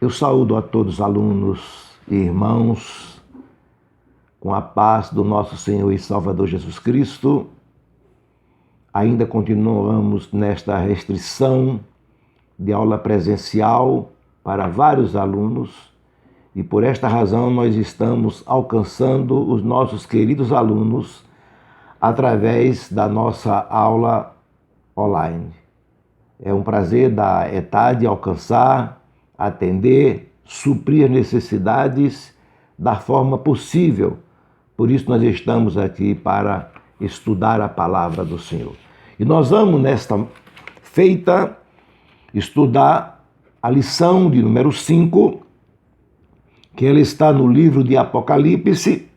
Eu saúdo a todos os alunos e irmãos com a paz do nosso Senhor e Salvador Jesus Cristo. Ainda continuamos nesta restrição de aula presencial para vários alunos e por esta razão nós estamos alcançando os nossos queridos alunos através da nossa aula online. É um prazer da ETAD alcançar, atender, suprir necessidades da forma possível. Por isso nós estamos aqui para estudar a palavra do Senhor. E nós vamos nesta feita estudar a lição de número 5, que ela está no livro de Apocalipse,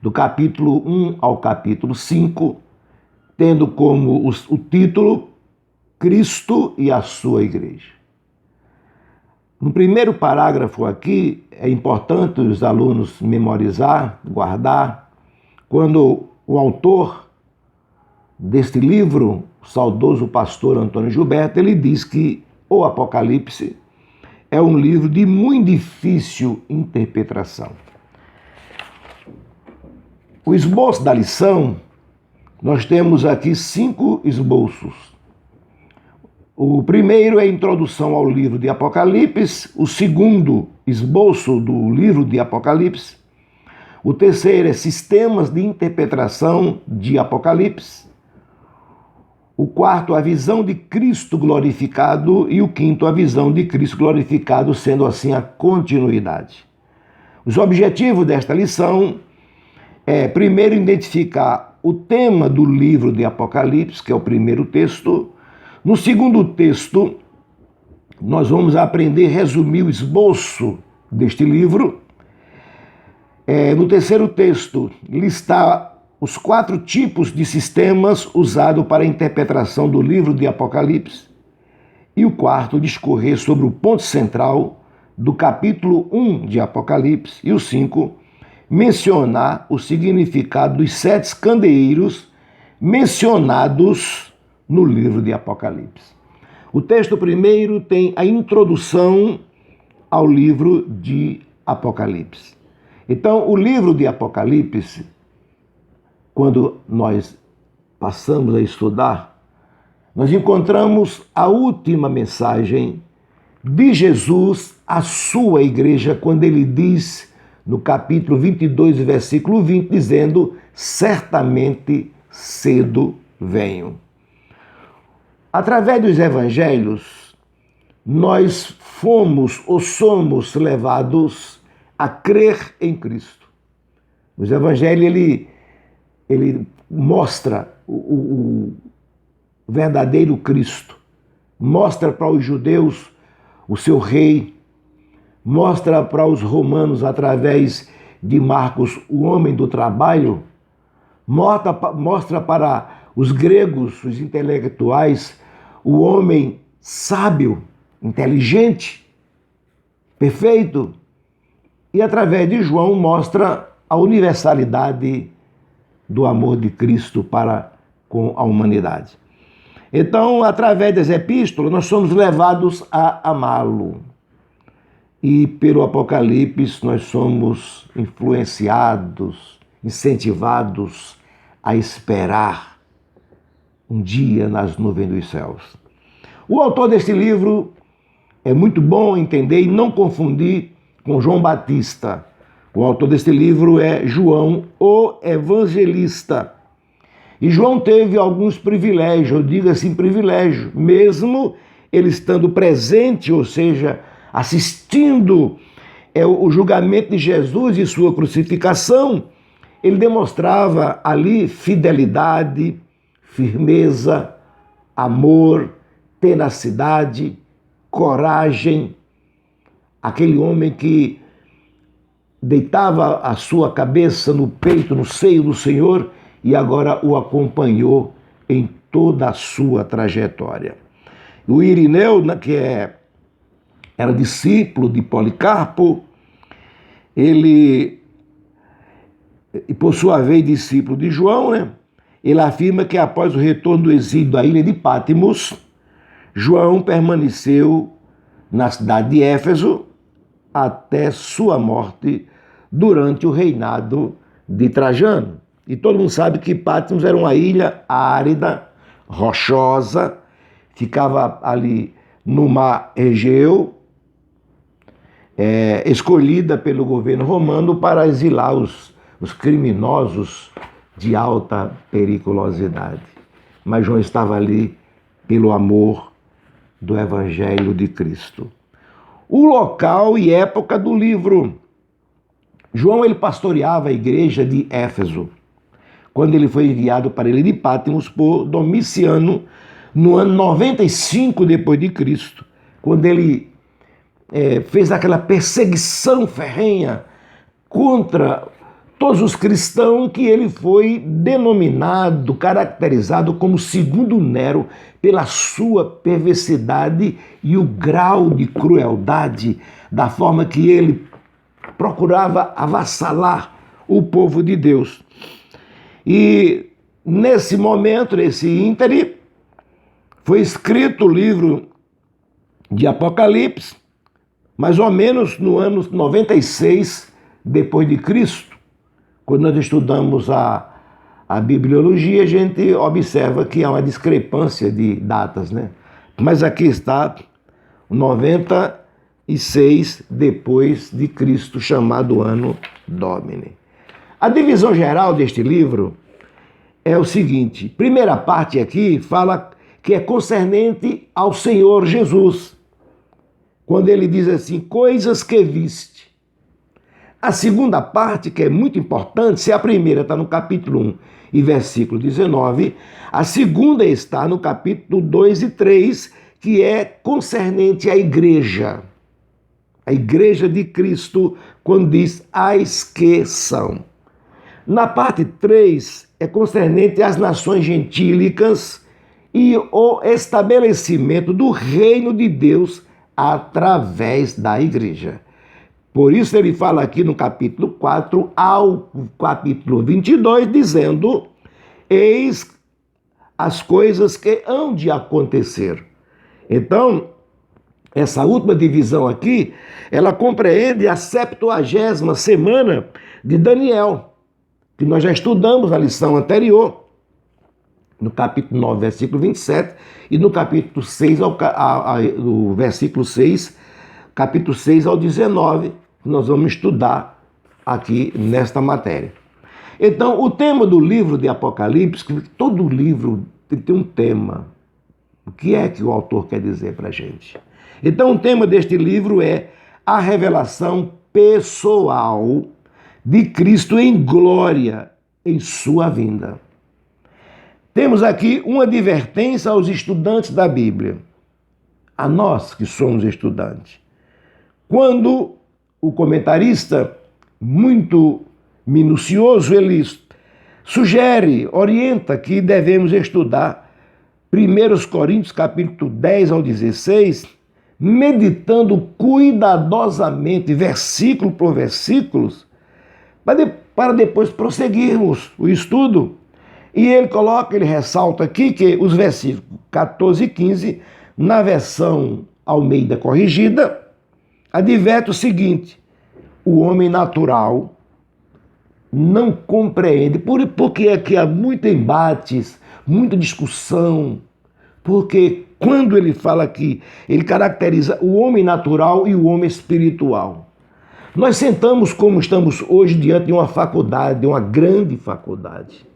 do capítulo 1 ao capítulo 5, tendo como o título Cristo e a sua Igreja. No primeiro parágrafo aqui, é importante os alunos memorizar, guardar, quando o autor deste livro, o saudoso pastor Antônio Gilberto, ele diz que o Apocalipse é um livro de muito difícil interpretação. O esboço da lição, nós temos aqui 5 esboços. O primeiro é a introdução ao livro de Apocalipse, o segundo, esboço do livro de Apocalipse, o terceiro é sistemas de interpretação de Apocalipse, o quarto, a visão de Cristo glorificado e o quinto, a visão de Cristo glorificado, sendo assim a continuidade. Os objetivos desta lição é, primeiro, identificar o tema do livro de Apocalipse, que é o primeiro texto. No segundo texto, nós vamos aprender a resumir o esboço deste livro. No terceiro texto, listar os 4 tipos de sistemas usados para a interpretação do livro de Apocalipse. E o quarto, discorrer sobre o ponto central do capítulo 1 de Apocalipse. E o 5, mencionar o significado dos 7 candeeiros mencionados no livro de Apocalipse. O texto primeiro tem a introdução ao livro de Apocalipse. Então, o livro de Apocalipse, quando nós passamos a estudar, nós encontramos a última mensagem de Jesus à sua igreja, quando ele diz, no capítulo 22, versículo 20, dizendo, certamente cedo venho. Através dos evangelhos, nós fomos ou somos levados a crer em Cristo. Os evangelhos, ele mostra o verdadeiro Cristo, mostra para os judeus o seu rei, mostra para os romanos, através de Marcos, o homem do trabalho, mostra para os gregos, os intelectuais, o homem sábio, inteligente, perfeito. E através de João mostra a universalidade do amor de Cristo para com a humanidade. Então, através das epístolas, nós somos levados a amá-lo. E pelo Apocalipse nós somos influenciados, incentivados a esperar um dia nas nuvens dos céus. O autor deste livro é muito bom entender e não confundir com João Batista. O autor deste livro é João, o Evangelista. E João teve alguns privilégios, eu digo assim, privilégio, mesmo ele estando presente, ou seja, assistindo o julgamento de Jesus e sua crucificação, ele demonstrava ali fidelidade, firmeza, amor, tenacidade, coragem. Aquele homem que deitava a sua cabeça no peito, no seio do Senhor e agora o acompanhou em toda a sua trajetória. O Irineu, que era discípulo de Policarpo, ele, por sua vez, discípulo de João, ele afirma que após o retorno do exílio da ilha de Patmos, João permaneceu na cidade de Éfeso até sua morte durante o reinado de Trajano. E todo mundo sabe que Patmos era uma ilha árida, rochosa, ficava ali no mar Egeu, escolhida pelo governo romano para exilar os criminosos de alta periculosidade. Mas João estava ali pelo amor do Evangelho de Cristo. O local e época do livro. João ele pastoreava a igreja de Éfeso, quando ele foi enviado para ele de Patmos por Domiciano, no ano 95 depois de Cristo, quando ele fez aquela perseguição ferrenha contra todos os cristãos, que ele foi denominado, caracterizado como segundo Nero pela sua perversidade e o grau de crueldade, da forma que ele procurava avassalar o povo de Deus. E nesse momento, nesse íntere, foi escrito o livro de Apocalipse, mais ou menos no ano 96 depois de Cristo. Quando nós estudamos a bibliologia, a gente observa que há uma discrepância de datas, né? Mas aqui está 96 depois de Cristo, chamado Ano Domini. A divisão geral deste livro é o seguinte: primeira parte aqui fala que é concernente ao Senhor Jesus, quando ele diz assim, coisas que viste. A segunda parte, que é muito importante, se a primeira está no capítulo 1 e versículo 19, a segunda está no capítulo 2 e 3, que é concernente à igreja. A igreja de Cristo, quando diz as que são. Na parte 3, é concernente às nações gentílicas e o estabelecimento do reino de Deus através da igreja. Por isso ele fala aqui no capítulo 4 ao capítulo 22, dizendo, eis as coisas que hão de acontecer. Então, essa última divisão aqui, ela compreende a 70ª semana de Daniel, que nós já estudamos na lição anterior, no capítulo 9, versículo 27, e no capítulo 6, no versículo 6, capítulo 6 ao 19, que nós vamos estudar aqui nesta matéria. Então, o tema do livro de Apocalipse, que todo livro tem um tema. O que é que o autor quer dizer para a gente? Então, o tema deste livro é a revelação pessoal de Cristo em glória em sua vinda. Temos aqui uma advertência aos estudantes da Bíblia, a nós que somos estudantes. Quando o comentarista, muito minucioso, ele sugere, orienta que devemos estudar 1 Coríntios capítulo 10 ao 16, meditando cuidadosamente, versículo por versículo, para depois prosseguirmos o estudo. E ele ressalta aqui que os versículos 14 e 15, na versão Almeida corrigida, adverte o seguinte: o homem natural não compreende, porque aqui há muitos embates, muita discussão, porque quando ele fala aqui, ele caracteriza o homem natural e o homem espiritual. Nós sentamos como estamos hoje diante de uma faculdade, de uma grande faculdade,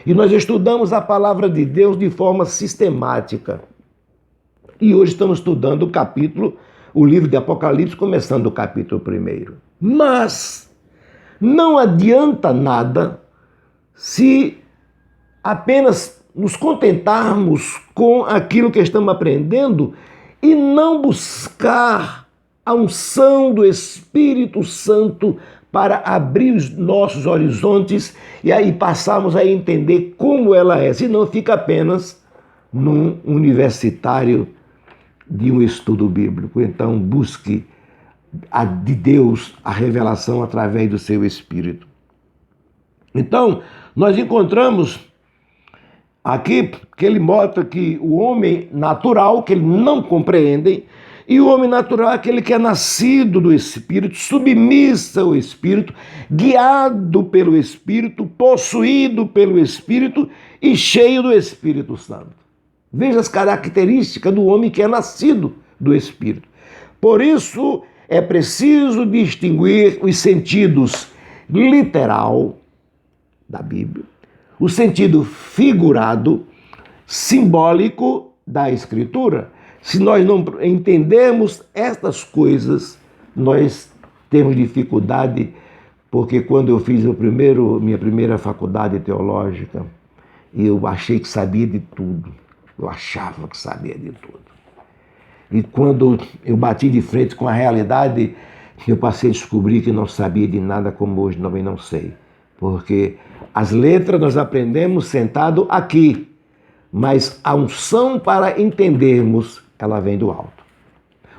e nós estudamos a palavra de Deus de forma sistemática. E hoje estamos estudando o livro de Apocalipse, começando o capítulo 1. Mas não adianta nada se apenas nos contentarmos com aquilo que estamos aprendendo e não buscar a unção do Espírito Santo para abrir os nossos horizontes e aí passarmos a entender como ela é, senão fica apenas num universitário de um estudo bíblico. Então busque de Deus a revelação através do seu Espírito. Então, nós encontramos aqui que ele mostra que o homem natural, que ele não compreende, E o homem natural é aquele que é nascido do Espírito, submisso ao Espírito, guiado pelo Espírito, possuído pelo Espírito e cheio do Espírito Santo. Veja as características do homem que é nascido do Espírito. Por isso, é preciso distinguir os sentidos literal da Bíblia, o sentido figurado, simbólico da Escritura. Se nós não entendermos estas coisas, nós temos dificuldade, porque quando eu fiz minha primeira faculdade teológica, eu achei que sabia de tudo. Eu achava que sabia de tudo. E quando eu bati de frente com a realidade, eu passei a descobrir que não sabia de nada, como hoje também não sei. Porque as letras nós aprendemos sentado aqui, mas a unção para entendermos, ela vem do alto.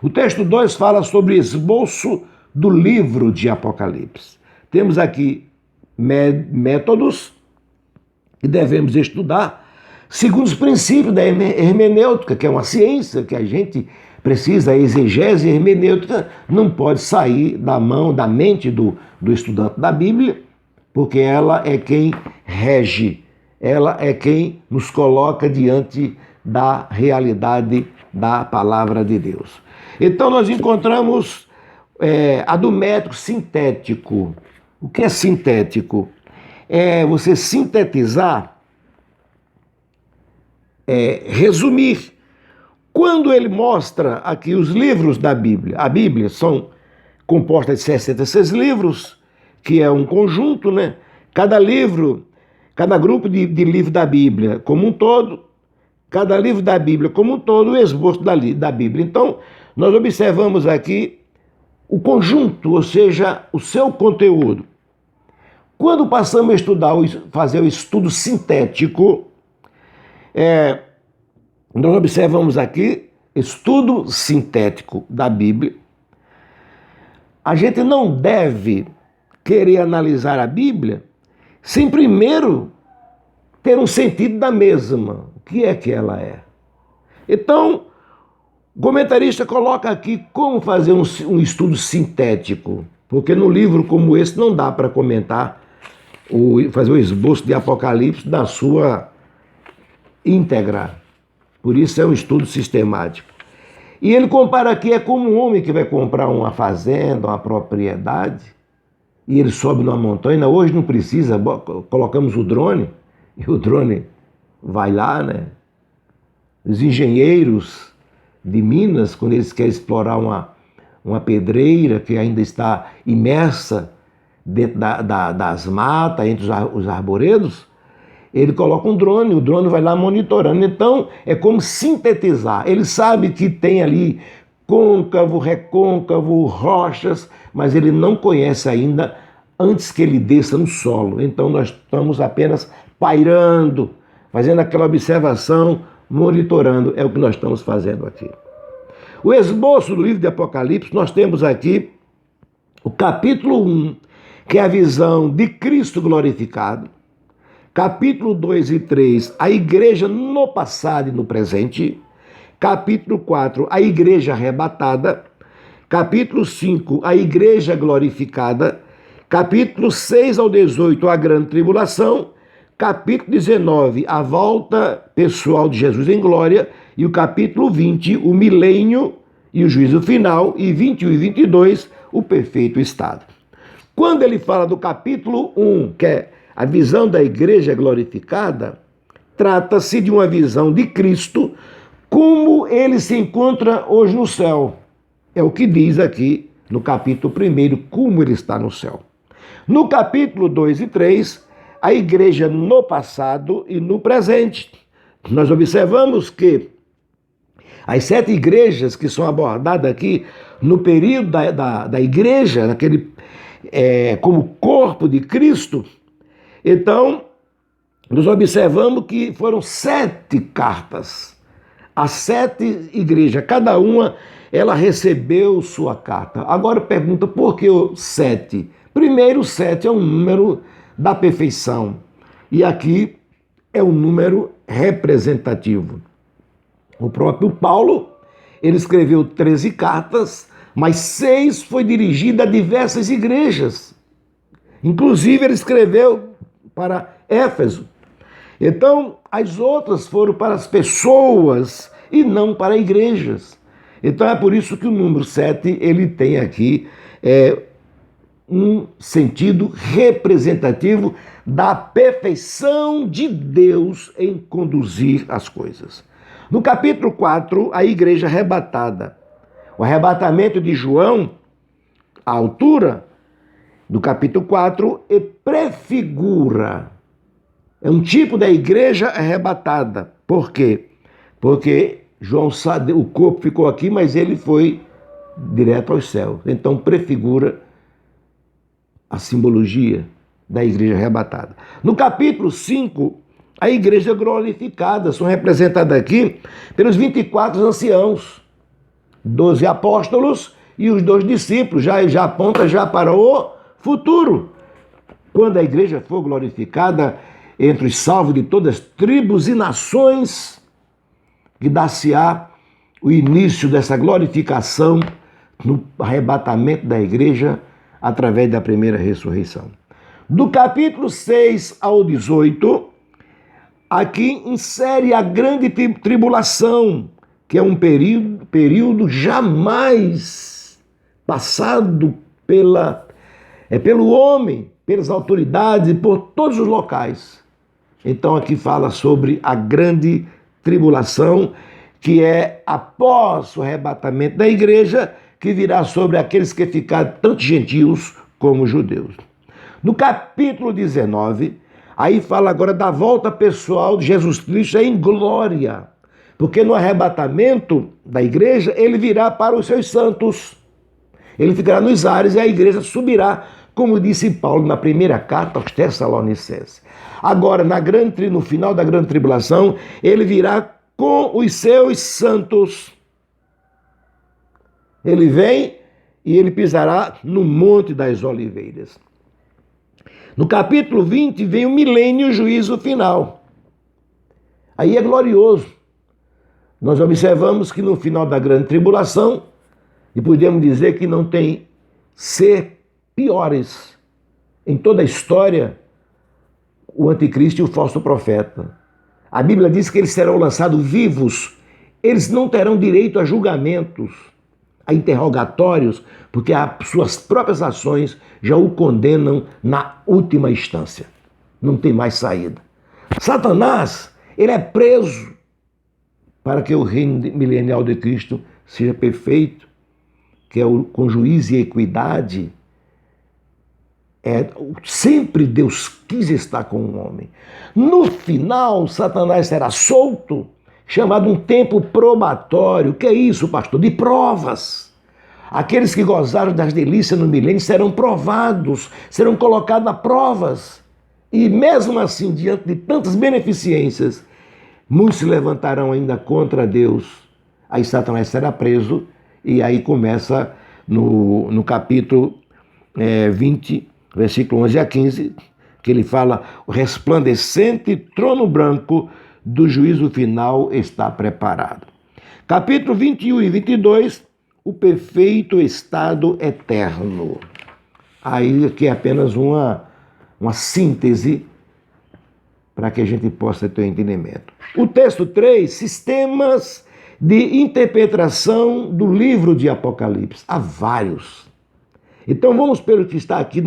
O texto 2 fala sobre esboço do livro de Apocalipse. Temos aqui métodos que devemos estudar segundo os princípios da hermenêutica, que é uma ciência que a gente precisa. A exegese hermenêutica não pode sair da mente do estudante da Bíblia, porque ela é quem rege, ela é quem nos coloca diante da realidade da palavra de Deus. Então nós encontramos a do método sintético. O que é sintético? É você sintetizar, resumir. Quando ele mostra aqui os livros da Bíblia, a Bíblia são composta de 66 livros, que é um conjunto, né? Cada grupo de livro da Bíblia como um todo, cada livro da Bíblia como um todo, o esboço da Bíblia. Então, nós observamos aqui o conjunto, ou seja, o seu conteúdo. Quando passamos a estudar, fazer o estudo sintético, nós observamos aqui, estudo sintético da Bíblia. A gente não deve querer analisar a Bíblia sem primeiro ter um sentido da mesma. O que é que ela é? Então, o comentarista coloca aqui como fazer um estudo sintético, porque no livro como esse não dá para comentar, fazer o esboço de Apocalipse na sua íntegra. Por isso é um estudo sistemático. E ele compara aqui, como um homem que vai comprar uma fazenda, uma propriedade, e ele sobe numa montanha. Hoje não precisa, colocamos o drone, e o drone vai lá, né? Os engenheiros de Minas, quando eles querem explorar uma pedreira que ainda está imersa dentro das matas, entre os arvoredos, ele coloca um drone, o drone vai lá monitorando. Então, é como sintetizar. Ele sabe que tem ali côncavo, recôncavo, rochas, mas ele não conhece ainda antes que ele desça no solo. Então, nós estamos apenas pairando, fazendo aquela observação, monitorando. É o que nós estamos fazendo aqui. O esboço do livro de Apocalipse, nós temos aqui o capítulo 1, que é a visão de Cristo glorificado. Capítulo 2 e 3, a igreja no passado e no presente. Capítulo 4, a igreja arrebatada. Capítulo 5, a igreja glorificada. Capítulo 6 ao 18, a grande tribulação. Capítulo 19, a volta pessoal de Jesus em glória. E o capítulo 20, o milênio e o juízo final. E 21 e 22, o perfeito estado. Quando ele fala do capítulo 1, que é a visão da igreja glorificada, trata-se de uma visão de Cristo como ele se encontra hoje no céu. É o que diz aqui no capítulo 1, como ele está no céu. No capítulo 2 e 3, a igreja no passado e no presente. Nós observamos que as 7 igrejas que são abordadas aqui no período da igreja, como corpo de Cristo. Então, nós observamos que foram 7 cartas, as 7 igrejas, cada uma ela recebeu sua carta. Agora pergunta, por que o 7? Primeiro, o 7 é um número da perfeição, e aqui é um número representativo. O próprio Paulo, Ele escreveu 13 cartas, mas 6 foi dirigida a diversas igrejas. Inclusive, ele escreveu para Éfeso. Então, as outras foram para as pessoas e não para igrejas. Então, é por isso que o número 7, ele tem aqui um sentido representativo da perfeição de Deus em conduzir as coisas. No capítulo 4, a igreja arrebatada. O arrebatamento de João, a altura do capítulo 4, prefigura. É um tipo da igreja arrebatada. Por quê? Porque João sabe, o corpo ficou aqui, mas ele foi direto aos céus. Então prefigura a simbologia da igreja arrebatada. No capítulo 5, a igreja glorificada, são representadas aqui pelos 24 anciãos, 12 apóstolos e os 2 discípulos, já aponta já para o futuro. Quando a igreja for glorificada entre os salvos de todas as tribos e nações, que dar-se-á o início dessa glorificação no arrebatamento da igreja através da primeira ressurreição. Do capítulo 6 ao 18, aqui insere a grande tribulação, que é um período jamais passado pelo homem, pelas autoridades e por todos os locais. Então aqui fala sobre a grande tribulação, que é após o arrebatamento da igreja, que virá sobre aqueles que ficaram tanto gentios como judeus. No capítulo 19, aí fala agora da volta pessoal de Jesus Cristo em glória, porque no arrebatamento da igreja, ele virá para os seus santos. Ele ficará nos ares e a igreja subirá, como disse Paulo na primeira carta aos Tessalonicenses. Agora, no final da grande tribulação, ele virá com os seus santos. Ele vem e ele pisará no Monte das Oliveiras. No capítulo 20 vem o milênio, o juízo final. Aí é glorioso. Nós observamos que no final da grande tribulação, e podemos dizer que não tem ser piores em toda a história, o anticristo e o falso profeta. A Bíblia diz que eles serão lançados vivos, eles não terão direito a julgamentos, a interrogatórios, porque as suas próprias ações já o condenam na última instância. Não tem mais saída. Satanás, ele é preso para que o reino milenial de Cristo seja perfeito, que é com juízo e equidade. Sempre Deus quis estar com o homem. No final, Satanás será solto, chamado um tempo probatório. O que é isso, pastor? De provas. Aqueles que gozaram das delícias no milênio serão provados, serão colocados a provas. E mesmo assim, diante de tantas beneficências, muitos se levantarão ainda contra Deus. Aí Satanás será preso, e aí começa no capítulo 20, versículo 11 a 15, que ele fala: o resplandecente trono branco do juízo final está preparado. Capítulo 21 e 22, o perfeito estado eterno. Aí aqui é apenas uma síntese para que a gente possa ter um entendimento. O texto 3, sistemas de interpretação do livro de Apocalipse. Há vários. Então vamos pelo que está aqui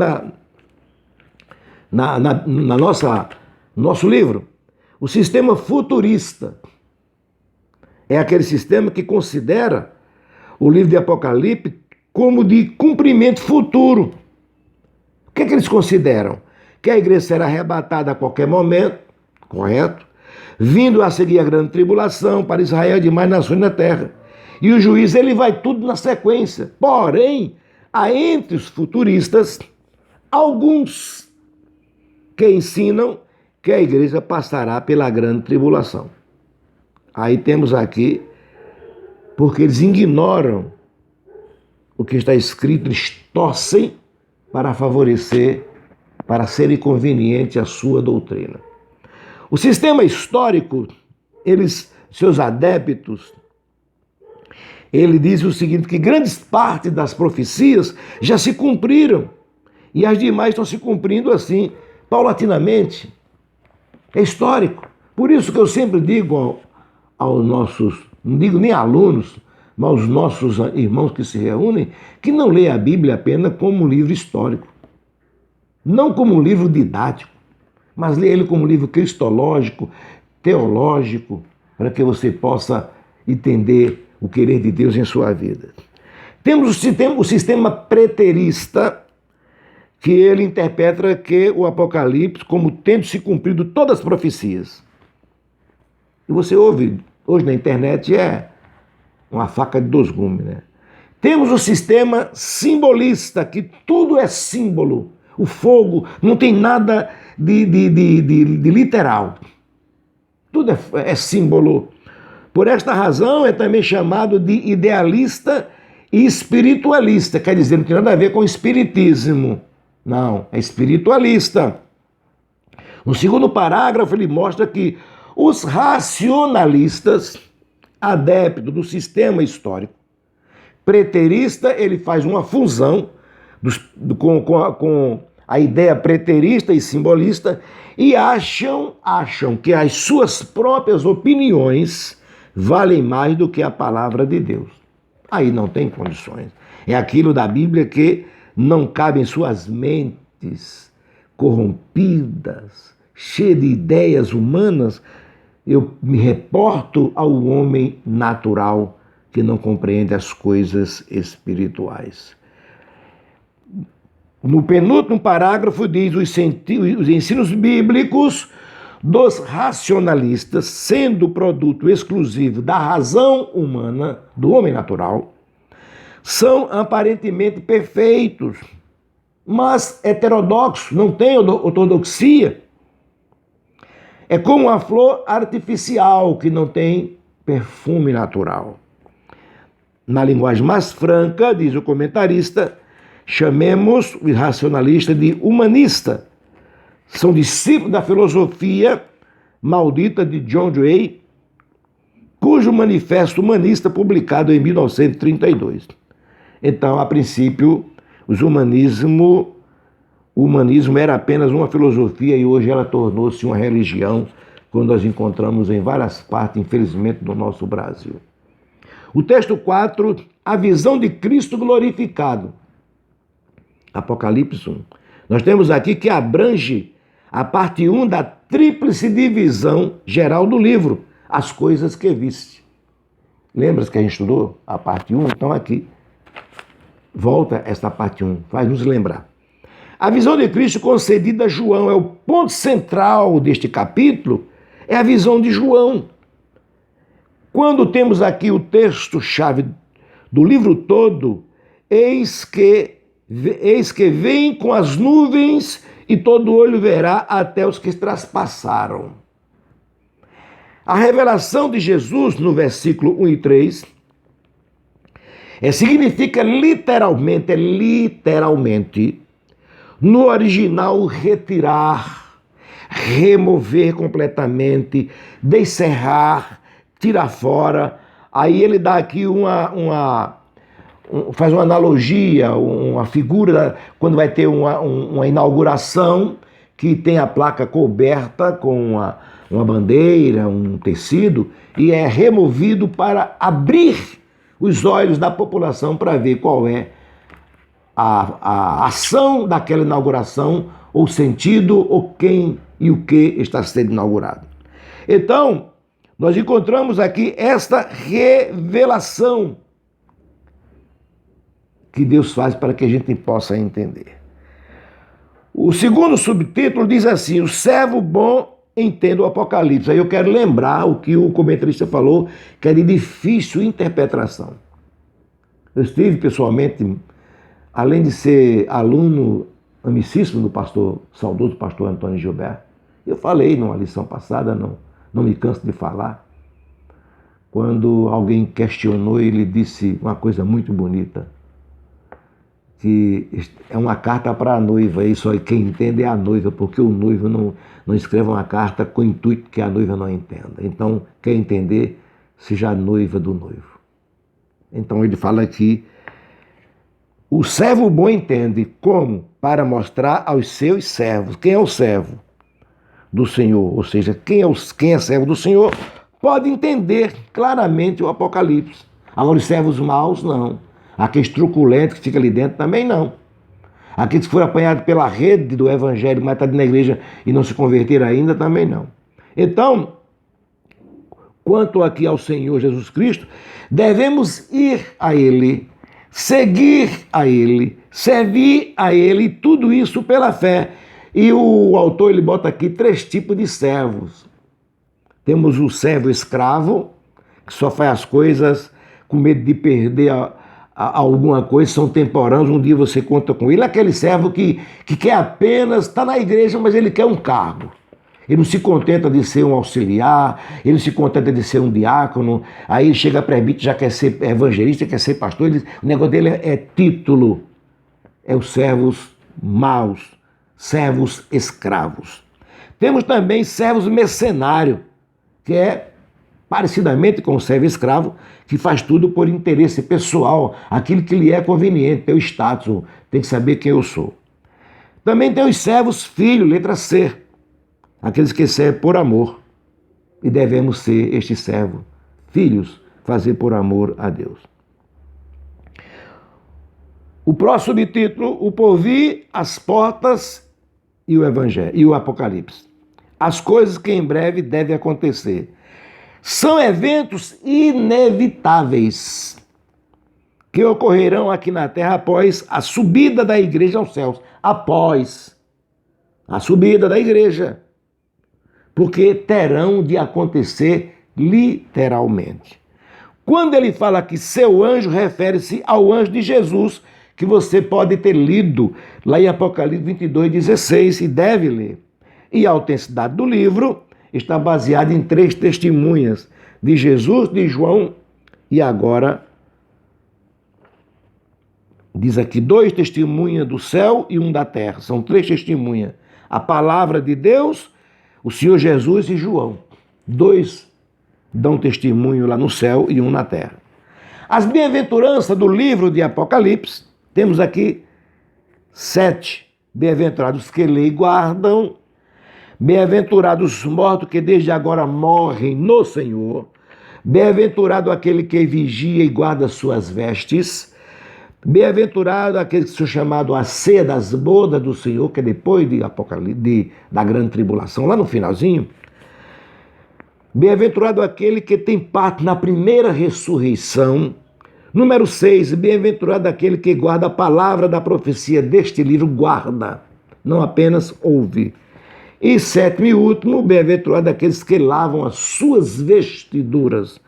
nosso livro. O sistema futurista é aquele sistema que considera o livro de Apocalipse como de cumprimento futuro. O que eles consideram? Que a igreja será arrebatada a qualquer momento, correto? Vindo a seguir a grande tribulação para Israel e demais nações na terra. E o juiz, ele vai tudo na sequência. Porém, há entre os futuristas alguns que ensinam que a igreja passará pela grande tribulação. Aí temos aqui, porque eles ignoram o que está escrito, eles torcem para favorecer, para ser conveniente a sua doutrina. O sistema histórico, seus adeptos, ele diz o seguinte, que grandes partes das profecias já se cumpriram e as demais estão se cumprindo assim, paulatinamente. É histórico. Por isso que eu sempre digo aos nossos, não digo nem alunos, mas aos nossos irmãos que se reúnem, que não leia a Bíblia apenas como um livro histórico, não como um livro didático, mas leia ele como um livro cristológico, teológico, para que você possa entender o querer de Deus em sua vida. Temos o sistema preterista, que ele interpreta que o Apocalipse como tendo se cumprido todas as profecias. E você ouve, hoje na internet, é uma faca de dois gumes, né? Temos o sistema simbolista, que tudo é símbolo. O fogo não tem nada de literal. Tudo é símbolo. Por esta razão é também chamado de idealista e espiritualista. Quer dizer, não tem nada a ver com espiritismo. Não, é espiritualista. No segundo parágrafo ele mostra que os racionalistas, adeptos do sistema histórico preterista, ele faz uma fusão com a ideia preterista e simbolista e acham que as suas próprias opiniões valem mais do que a palavra de Deus. Aí não tem condições. É aquilo da Bíblia que não cabe em suas mentes corrompidas, cheias de ideias humanas. Eu me reporto ao homem natural que não compreende as coisas espirituais. No penúltimo parágrafo diz os ensinos bíblicos dos racionalistas, sendo produto exclusivo da razão humana, do homem natural, são aparentemente perfeitos, mas heterodoxos, não têm ortodoxia. É como uma flor artificial que não tem perfume natural. Na linguagem mais franca, diz o comentarista, chamemos o racionalista de humanista. São discípulos da filosofia maldita de John Dewey, cujo manifesto humanista publicado em 1932. Então, a princípio, o humanismo era apenas uma filosofia e hoje ela tornou-se uma religião, quando nós encontramos em várias partes, infelizmente, do nosso Brasil. O texto 4, a visão de Cristo glorificado. Apocalipse 1. Nós temos aqui que abrange a parte 1 da tríplice divisão geral do livro, as coisas que viste. Lembra-se que a gente estudou a parte 1? Então aqui, volta esta parte 1, faz nos lembrar. A visão de Cristo concedida a João é o ponto central deste capítulo, é a visão de João. Quando temos aqui o texto-chave do livro todo, eis que vem com as nuvens e todo olho verá até os que trespassaram. A revelação de Jesus no versículo 1 e 3 significa literalmente, no original, retirar, remover completamente, descerrar, tirar fora. Aí ele dá aqui faz uma analogia, uma figura, quando vai ter uma inauguração que tem a placa coberta com uma bandeira, um tecido, e é removido para abrir os olhos da população para ver qual é a ação daquela inauguração, ou sentido, ou quem e o que está sendo inaugurado. Então, nós encontramos aqui esta revelação que Deus faz para que a gente possa entender. O segundo subtítulo diz assim: o servo bom entende o Apocalipse. Aí eu quero lembrar o que o comentarista falou, que é de difícil interpretação. Eu estive pessoalmente, além de ser aluno amicíssimo do saudoso pastor Antônio Gilberto, eu falei numa lição passada, não me canso de falar, quando alguém questionou, ele disse uma coisa muito bonita, que é uma carta para a noiva, e só quem entende é a noiva, porque o noivo não escreve uma carta com o intuito que a noiva não entenda. Então, quer entender, seja a noiva do noivo. Então ele fala aqui, o servo bom entende como? Para mostrar aos seus servos. Quem é o servo do Senhor? Ou seja, quem é servo do Senhor pode entender claramente o Apocalipse. Agora os servos maus, não. Aqueles truculentos que ficam ali dentro também não. Aqueles que foram apanhados pela rede do evangelho, mas estão na igreja e não se converteram ainda, também não. Então, quanto aqui ao Senhor Jesus Cristo, devemos ir a Ele, seguir a Ele, servir a Ele, tudo isso pela fé. E o autor ele bota aqui 3 tipos de servos. Temos o servo escravo, que só faz as coisas com medo de perder alguma coisa, são temporâneos, um dia você conta com ele. Aquele servo que quer apenas, está na igreja, mas ele quer um cargo. Ele não se contenta de ser um auxiliar, ele não se contenta de ser um diácono, aí ele chega a presbítero, já quer ser evangelista, quer ser pastor, o negócio dele é título. É os servos maus, servos escravos. Temos também servos mercenários, que é parecidamente com o servo escravo, que faz tudo por interesse pessoal, aquilo que lhe é conveniente, tem o status, tem que saber quem eu sou. Também tem os servos filhos, letra C, aqueles que servem por amor. E devemos ser este servo, filhos, fazer por amor a Deus. O próximo título, o porvir, as portas e o Evangelho, e o Apocalipse. As coisas que em breve devem acontecer. São eventos inevitáveis que ocorrerão aqui na terra após a subida da igreja aos céus. Após a subida da igreja. Porque terão de acontecer literalmente. Quando ele fala que seu anjo, refere-se ao anjo de Jesus, que você pode ter lido lá em Apocalipse 22:16 e deve ler. E a autenticidade do livro está baseada em 3 testemunhas de Jesus, de João e agora diz aqui 2 testemunhas do céu e 1 da terra. São 3 testemunhas. A palavra de Deus, o Senhor Jesus e João. 2 dão testemunho lá no céu e 1 na terra. As bem-aventuranças do livro de Apocalipse, temos aqui 7. Bem-aventurados que lêem e guardam. Bem-aventurados os mortos que desde agora morrem no Senhor. Bem-aventurado aquele que vigia e guarda suas vestes. Bem-aventurado aquele que são chamados a ceia das bodas do Senhor, que é depois de Apocalipse, da grande tribulação, lá no finalzinho. Bem-aventurado aquele que tem parte na primeira ressurreição. Número 6, bem-aventurado aquele que guarda a palavra da profecia deste livro, guarda, não apenas ouve. E 7º e último, bem-aventurado aqueles que lavam as suas vestiduras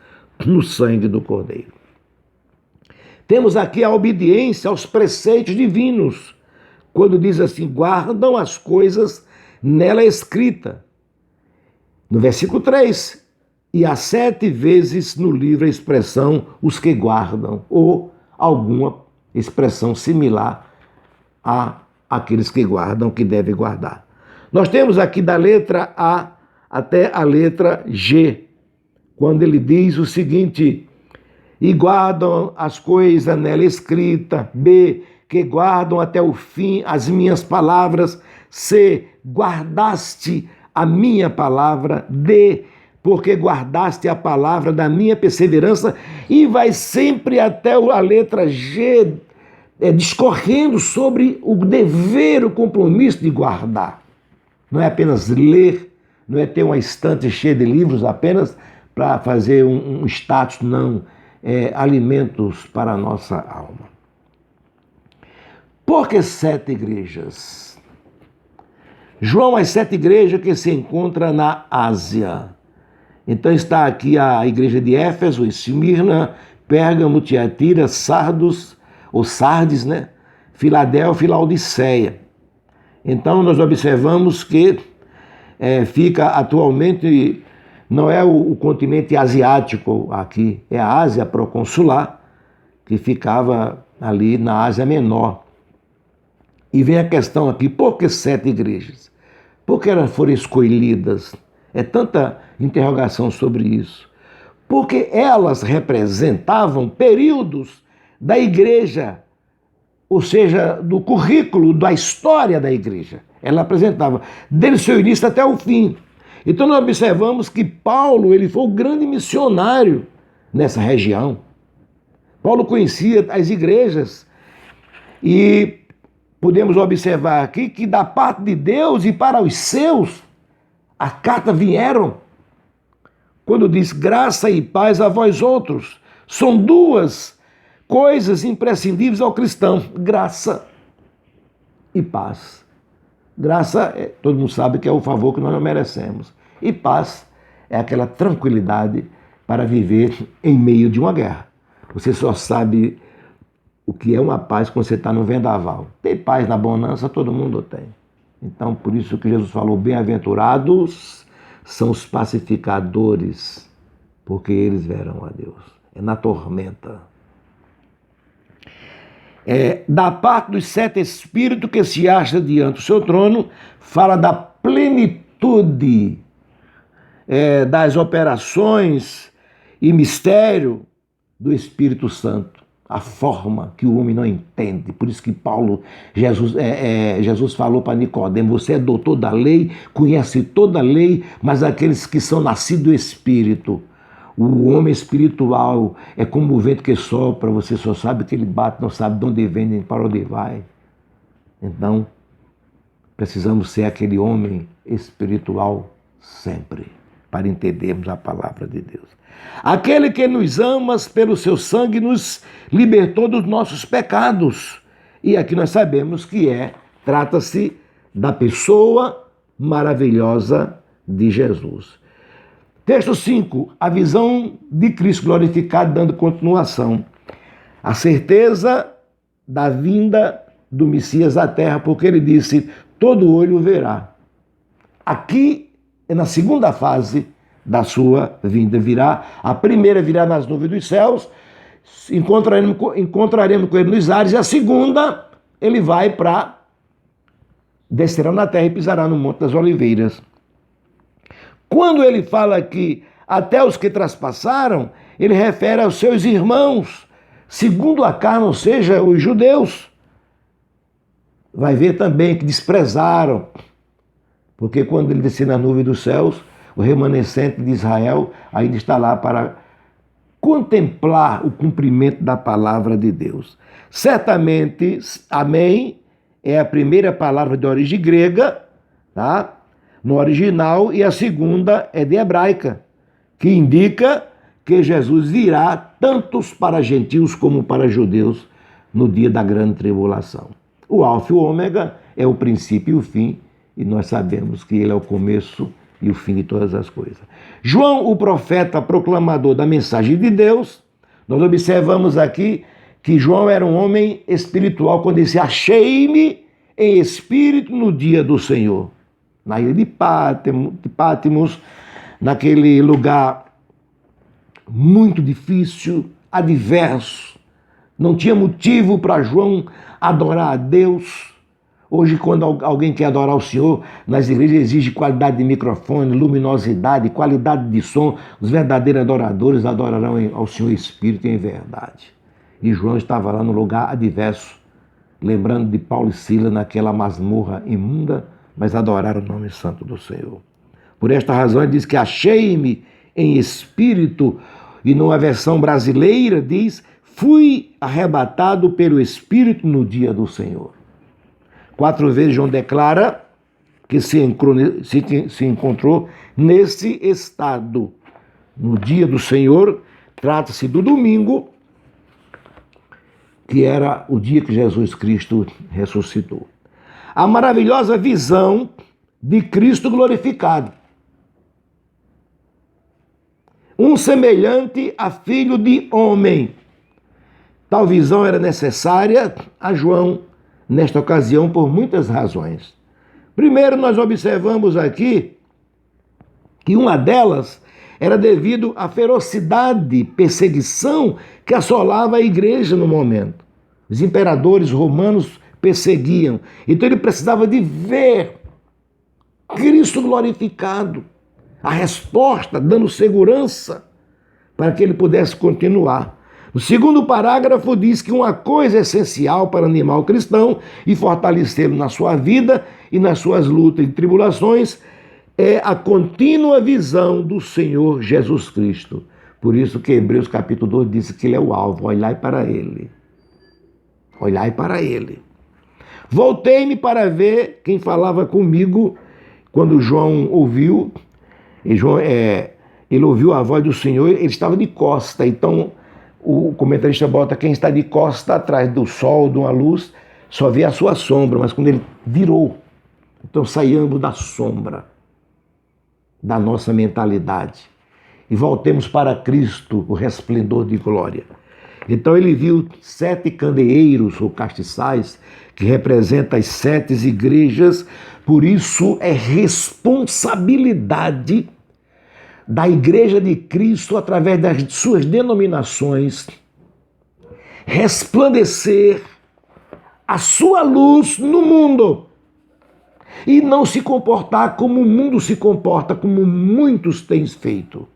no sangue do Cordeiro. Temos aqui a obediência aos preceitos divinos, quando diz assim, guardam as coisas nela escrita. No versículo 3, e há 7 vezes no livro a expressão os que guardam, ou alguma expressão similar a aqueles que guardam, que devem guardar. Nós temos aqui da letra A até a letra G, quando ele diz o seguinte, e guardam as coisas nela escrita, B, que guardam até o fim as minhas palavras, C, guardaste a minha palavra, D, porque guardaste a palavra da minha perseverança, e vai sempre até a letra G, discorrendo sobre o dever, o compromisso de guardar. Não é apenas ler, não é ter uma estante cheia de livros apenas para fazer um status, não. É alimentos para a nossa alma. Por que 7 igrejas? João, as 7 igrejas que se encontram na Ásia. Então está aqui a igreja de Éfeso, Esmirna, Pérgamo, Tiatira, Sardos, ou Sardes, né? Filadélfia e Laodiceia. Então nós observamos que fica atualmente, não é o continente asiático aqui, é a Ásia proconsular, que ficava ali na Ásia Menor. E vem a questão aqui, por que 7 igrejas? Por que elas foram escolhidas? É tanta interrogação sobre isso. porque elas representavam períodos da igreja, ou seja, do currículo, da história da igreja. Ela apresentava desde o seu início até o fim. Então nós observamos que Paulo ele foi o grande missionário nessa região. Paulo conhecia as igrejas e podemos observar aqui que da parte de Deus e para os seus, as cartas vieram. Quando diz graça e paz a vós outros, são duas coisas imprescindíveis ao cristão: graça e paz. Graça, todo mundo sabe que é o favor que nós não merecemos. E paz é aquela tranquilidade para viver em meio de uma guerra. Você só sabe o que é uma paz quando você está no vendaval. Tem paz na bonança, todo mundo tem. Então, por isso que Jesus falou, bem-aventurados são os pacificadores, porque eles verão a Deus. É na tormenta. Da parte dos 7 espíritos que se acha diante do seu trono, fala da plenitude das operações e mistério do Espírito Santo, a forma que o homem não entende. Por isso que Jesus falou para Nicodemo, você é doutor da lei, conhece toda a lei, mas aqueles que são nascidos do Espírito, o homem espiritual é como o vento que sopra, você só sabe que ele bate, não sabe de onde vem nem para onde vai. Então, precisamos ser aquele homem espiritual sempre, para entendermos a palavra de Deus. Aquele que nos ama pelo seu sangue nos libertou dos nossos pecados. E aqui nós sabemos que trata-se da pessoa maravilhosa de Jesus. Texto 5, a visão de Cristo glorificado, dando continuação. A certeza da vinda do Messias à terra, porque ele disse, todo olho o verá. Aqui é na segunda fase da sua vinda. A primeira virá nas nuvens dos céus, encontraremos com ele nos ares, e a segunda, ele vai descerá na terra e pisará no Monte das Oliveiras. Quando ele fala aqui, até os que traspassaram, ele refere aos seus irmãos, segundo a carne, ou seja, os judeus. Vai ver também que desprezaram, porque quando ele descer na nuvem dos céus, o remanescente de Israel ainda está lá para contemplar o cumprimento da palavra de Deus. Certamente, amém, é a primeira palavra de origem grega, tá? No original, e a segunda é de hebraica, que indica que Jesus virá tantos para gentios como para judeus no dia da grande tribulação. O alfa e o ômega é o princípio e o fim, e nós sabemos que ele é o começo e o fim de todas as coisas. João, o profeta proclamador da mensagem de Deus, nós observamos aqui que João era um homem espiritual quando disse, achei-me em espírito no dia do Senhor. Na ilha de Pátimos, naquele lugar muito difícil, adverso. Não tinha motivo para João adorar a Deus. Hoje, quando alguém quer adorar o Senhor, nas igrejas exige qualidade de microfone, luminosidade, qualidade de som. Os verdadeiros adoradores adorarão ao Senhor Espírito em verdade. E João estava lá no lugar adverso, lembrando de Paulo e Silas naquela masmorra imunda, mas adoraram o nome santo do Senhor. Por esta razão ele diz que achei-me em espírito, e numa versão brasileira diz, fui arrebatado pelo Espírito no dia do Senhor. 4 vezes João declara que se encontrou nesse estado. No dia do Senhor, trata-se do domingo, que era o dia que Jesus Cristo ressuscitou. A maravilhosa visão de Cristo glorificado. Um semelhante a filho de homem. Tal visão era necessária a João, nesta ocasião, por muitas razões. Primeiro, nós observamos aqui que uma delas era devido à ferocidade, perseguição que assolava a igreja no momento. Os imperadores romanos perseguiam. Então ele precisava de ver Cristo glorificado. A resposta dando segurança para que ele pudesse continuar. O segundo parágrafo diz que uma coisa essencial para animar o cristão e fortalecê-lo na sua vida e nas suas lutas e tribulações é a contínua visão do Senhor Jesus Cristo. Por isso que Hebreus capítulo 2 diz que ele é o alvo, olhai para ele. Olhai para ele. Voltei-me para ver quem falava comigo quando João ouviu. Ele ouviu a voz do Senhor, ele estava de costa. Então, o comentarista bota quem está de costa atrás do sol, de uma luz, só vê a sua sombra. Mas quando ele virou, então saímos da sombra da nossa mentalidade e voltemos para Cristo, o resplendor de glória. Então ele viu 7 candeeiros ou castiçais, que representam as 7 igrejas. Por isso é responsabilidade da Igreja de Cristo, através das suas denominações, resplandecer a sua luz no mundo e não se comportar como o mundo se comporta, como muitos têm feito.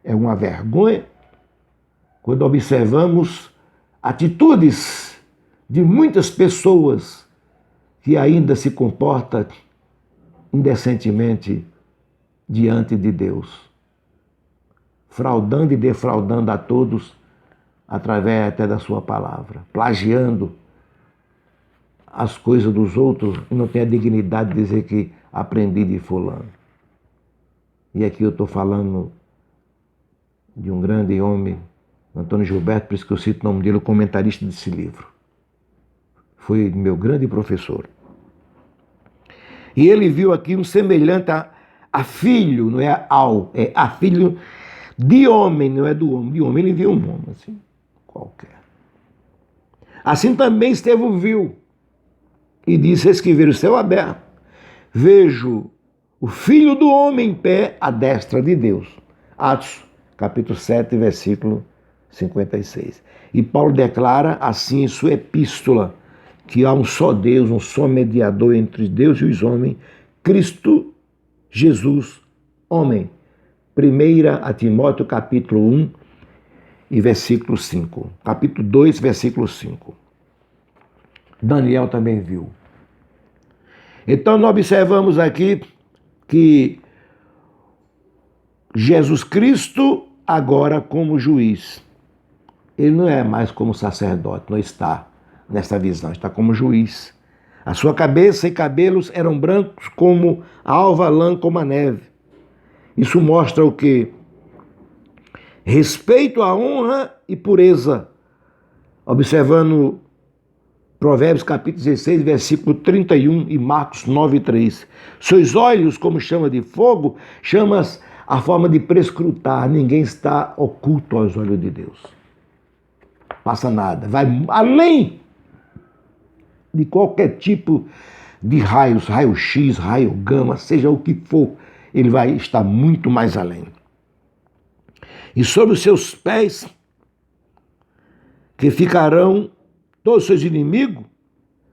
É uma vergonha quando observamos atitudes de muitas pessoas que ainda se comportam indecentemente diante de Deus, fraudando e defraudando a todos através até da sua palavra, plagiando as coisas dos outros e não tem a dignidade de dizer que aprendi de fulano. E aqui eu estou falando de um grande homem, Antônio Gilberto, por isso que eu cito o nome dele, o comentarista desse livro. Foi meu grande professor. E ele viu aqui um semelhante a filho, não é a filho de homem, não é do homem. De homem ele viu um homem assim, qualquer. Assim também Estevão viu e disse: eis que vejo o céu aberto, vejo o Filho do Homem em pé à destra de Deus. Atos, capítulo 7, versículo 56. E Paulo declara assim em sua epístola que há um só Deus, um só mediador entre Deus e os homens, Cristo Jesus, homem. 1 Timóteo, capítulo 1 e versículo 5. Capítulo 2, versículo 5. Daniel também viu. Então nós observamos aqui que Jesus Cristo agora como juiz. Ele não é mais como sacerdote, não está nessa visão, está como juiz. A sua cabeça e cabelos eram brancos como a alva lã, como a neve. Isso mostra o quê? Respeito à honra e pureza. Observando Provérbios capítulo 16, versículo 31 e Marcos 9, 3. Seus olhos, como chama de fogo, chamas a forma de prescrutar. Ninguém está oculto aos olhos de Deus. Passa nada. Vai além de qualquer tipo de raios, raio-x, raio gama, seja o que for, ele vai estar muito mais além. E sobre os seus pés, que ficarão todos os seus inimigos,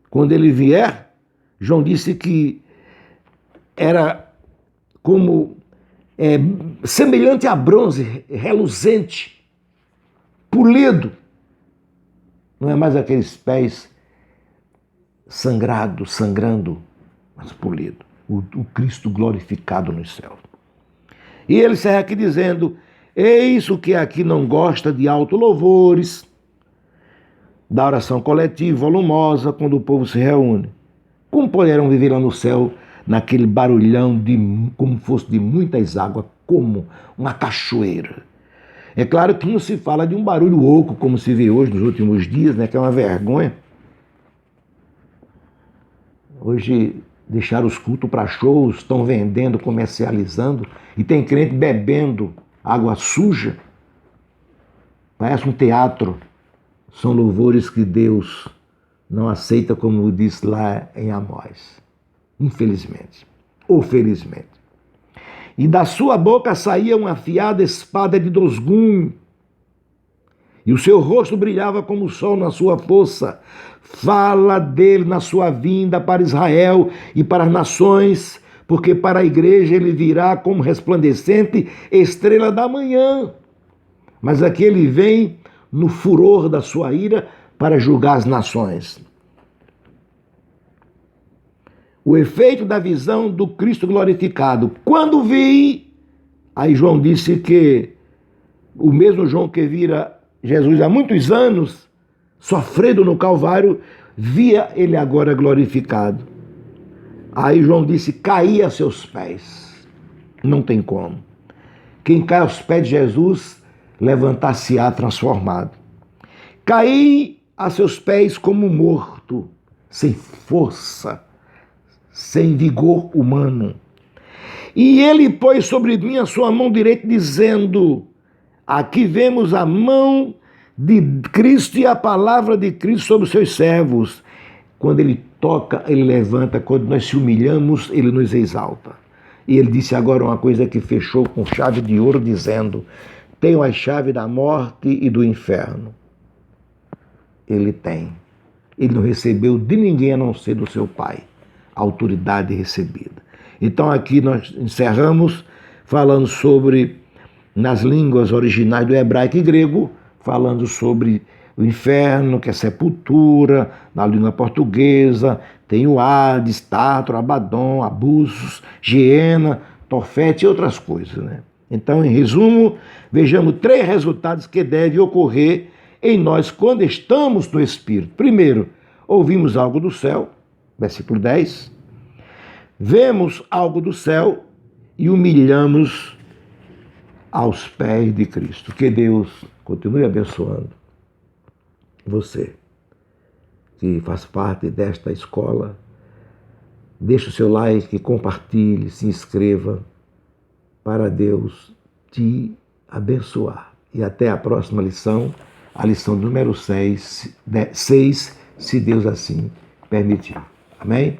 quando ele vier, João disse que era como semelhante a bronze, reluzente, polido. Não é mais aqueles pés sangrando, mas polido. O Cristo glorificado nos céus. E ele segue aqui dizendo: eis o que aqui não gosta de autolouvores, da oração coletiva, volumosa, quando o povo se reúne. Como poderão viver lá no céu, naquele barulhão, como fosse de muitas águas, como uma cachoeira? É claro que não se fala de um barulho oco, como se vê hoje nos últimos dias, né, que é uma vergonha. Hoje deixaram os cultos para shows, estão vendendo, comercializando, e tem crente bebendo água suja. Parece um teatro. São louvores que Deus não aceita, como diz lá em Amós. Infelizmente. Ou felizmente. E da sua boca saía uma afiada espada de 2 gumes, e o seu rosto brilhava como o sol na sua força. Fala dele na sua vinda para Israel e para as nações, porque para a igreja ele virá como resplandecente estrela da manhã. mas aqui ele vem no furor da sua ira para julgar as nações. O efeito da visão do Cristo glorificado. Quando vi, aí João disse que o mesmo João que vira Jesus há muitos anos, sofrendo no Calvário, via ele agora glorificado. Aí João disse, caí a seus pés. Não tem como. Quem cai aos pés de Jesus, levantar-se-á transformado. Caí a seus pés como morto, sem força, sem vigor humano. E ele pôs sobre mim a sua mão direita, dizendo, aqui vemos a mão de Cristo e a palavra de Cristo sobre os seus servos. Quando ele toca, ele levanta. Quando nós se humilhamos, ele nos exalta. E ele disse agora uma coisa que fechou com chave de ouro, dizendo, tenho a chave da morte e do inferno. Ele tem. Ele não recebeu de ninguém a não ser do seu Pai. A autoridade recebida. Então aqui nós encerramos falando sobre, nas línguas originais do hebraico e grego, falando sobre o inferno, que é sepultura, na língua portuguesa, tem o Hades, Tártaro, Abaddon, Abusos, Geena, Tofete e outras coisas, né? Então, em resumo, vejamos 3 resultados que devem ocorrer em nós quando estamos no Espírito. Primeiro, ouvimos algo do céu, versículo 10, vemos algo do céu e humilhamos aos pés de Cristo. Que Deus continue abençoando você, que faz parte desta escola. Deixe o seu like, compartilhe, se inscreva, para Deus te abençoar. E até a próxima lição, a lição número 6, se Deus assim permitir. Amém?